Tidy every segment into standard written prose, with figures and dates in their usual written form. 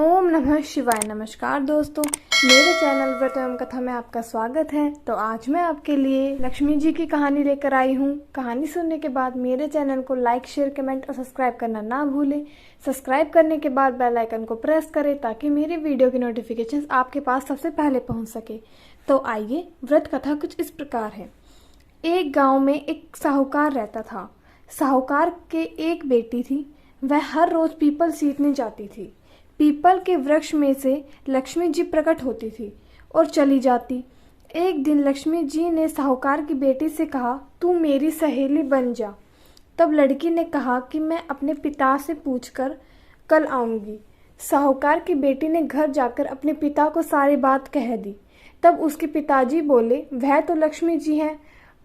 ओम नमः शिवाय। नमस्कार दोस्तों, मेरे चैनल व्रत एवं कथा में आपका स्वागत है। तो आज मैं आपके लिए लक्ष्मी जी की कहानी लेकर आई हूँ। कहानी सुनने के बाद मेरे चैनल को लाइक, शेयर, कमेंट और सब्सक्राइब करना ना भूलें। सब्सक्राइब करने के बाद बेल आइकन को प्रेस करें ताकि मेरी वीडियो की नोटिफिकेशन आपके पास सबसे पहले पहुँच सके। तो आइए, व्रत कथा कुछ इस प्रकार है। एक गाँव में एक साहूकार रहता था। साहूकार के एक बेटी थी। वह हर रोज पीपल सींचने जाती थी। पीपल के वृक्ष में से लक्ष्मी जी प्रकट होती थी और चली जाती। एक दिन लक्ष्मी जी ने साहूकार की बेटी से कहा, तू मेरी सहेली बन जा। तब लड़की ने कहा कि मैं अपने पिता से पूछकर कल आऊंगी। साहूकार की बेटी ने घर जाकर अपने पिता को सारी बात कह दी। तब उसके पिताजी बोले, वह तो लक्ष्मी जी हैं,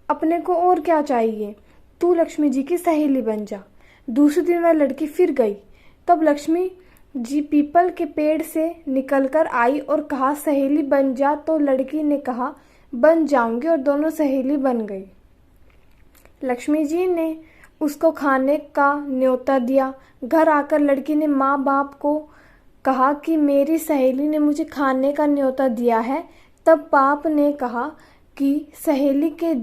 अपने को और क्या चाहिए, तू लक्ष्मी जी की सहेली बन जा। दूसरे दिन वह लड़की फिर गई। तब लक्ष्मी जी पीपल के पेड़ से निकलकर आई और कहा, सहेली बन जा। तो लड़की ने कहा, बन जाऊंगी, और दोनों सहेली बन गई। लक्ष्मी जी ने उसको खाने का न्योता दिया। घर आकर लड़की ने माँ बाप को कहा कि मेरी सहेली ने मुझे खाने का न्योता दिया है। तब बाप ने कहा कि सहेली के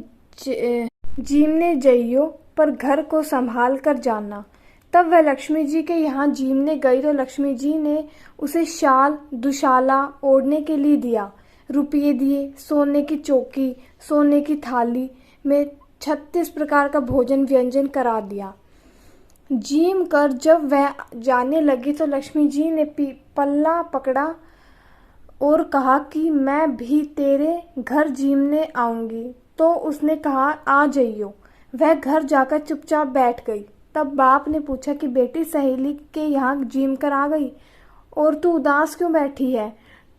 जीमने जइयो, पर घर को संभाल कर जाना। तब वह लक्ष्मी जी के यहाँ जीमने गई तो लक्ष्मी जी ने उसे शाल दुशाला ओढ़ने के लिए दिया, रुपये दिए, सोने की चौकी, सोने की थाली में 36 प्रकार का भोजन व्यंजन करा दिया। जीम कर जब वह जाने लगी तो लक्ष्मी जी ने पल्ला पकड़ा और कहा कि मैं भी तेरे घर जीमने आऊंगी। तो उसने कहा, आ जाइयो। वह घर जाकर चुपचाप बैठ गई। तब बाप ने पूछा कि बेटी, सहेली के यहाँ जीम कर आ गई और तू उदास क्यों बैठी है?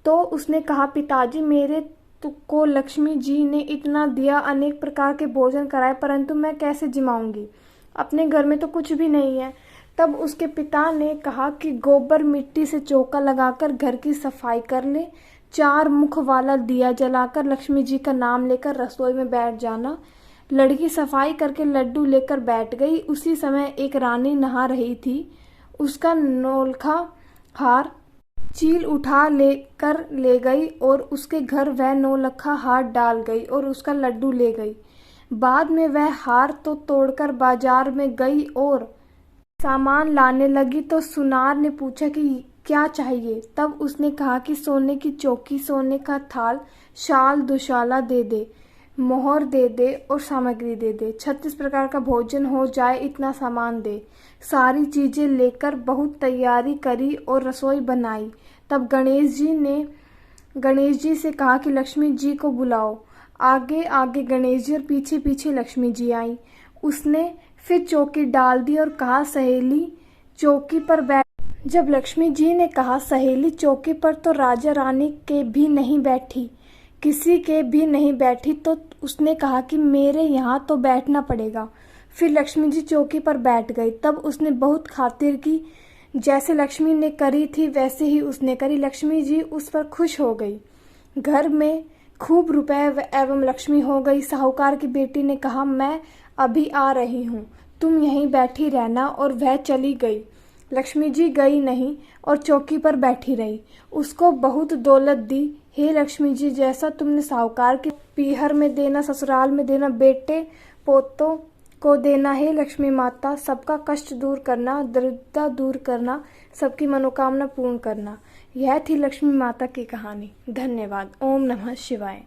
तो उसने कहा, पिताजी, मेरे को लक्ष्मी जी ने इतना दिया, अनेक प्रकार के भोजन कराए, परंतु मैं कैसे जिमाऊंगी? अपने घर में तो कुछ भी नहीं है। तब उसके पिता ने कहा कि गोबर मिट्टी से चौका लगाकर घर की सफाई कर ले, 4 मुख वाला दिया जलाकर लक्ष्मी जी का नाम लेकर रसोई में बैठ जाना। लड़की सफाई करके लड्डू लेकर बैठ गई। उसी समय एक रानी नहा रही थी। उसका नौलखा हार चील उठा लेकर ले गई और उसके घर वह नौलखा हार डाल गई और उसका लड्डू ले गई। बाद में वह हार तो तोड़कर बाजार में गई और सामान लाने लगी तो सुनार ने पूछा कि क्या चाहिए? तब उसने कहा कि सोने की चौकी, सोने का थाल, शाल दुशाला दे दे, मोहर दे दे और सामग्री दे दे, 36 प्रकार का भोजन हो जाए इतना सामान दे। सारी चीजें लेकर बहुत तैयारी करी और रसोई बनाई। तब गणेश जी से कहा कि लक्ष्मी जी को बुलाओ। आगे आगे गणेश जी और पीछे पीछे लक्ष्मी जी आई। उसने फिर चौकी डाल दी और कहा, सहेली चौकी पर बैठ। जब लक्ष्मी जी ने कहा सहेली चौकी पर, तो राजा रानी के भी नहीं बैठी, किसी के भी नहीं बैठी। तो उसने कहा कि मेरे यहाँ तो बैठना पड़ेगा। फिर लक्ष्मी जी चौकी पर बैठ गई। तब उसने बहुत खातिर की, जैसे लक्ष्मी ने करी थी वैसे ही उसने करी। लक्ष्मी जी उस पर खुश हो गई। घर में खूब रुपए एवं लक्ष्मी हो गई। साहूकार की बेटी ने कहा, मैं अभी आ रही हूँ, तुम यहीं बैठी रहना। और वह चली गई। लक्ष्मी जी गई नहीं और चौकी पर बैठी रही। उसको बहुत दौलत दी। हे लक्ष्मी जी, जैसा तुमने साहूकार के पीहर में देना, ससुराल में देना, बेटे पोतों को देना। हे लक्ष्मी माता, सबका कष्ट दूर करना, दरिद्रता दूर करना, सबकी मनोकामना पूर्ण करना। यह थी लक्ष्मी माता की कहानी। धन्यवाद। ओम नमः शिवाय।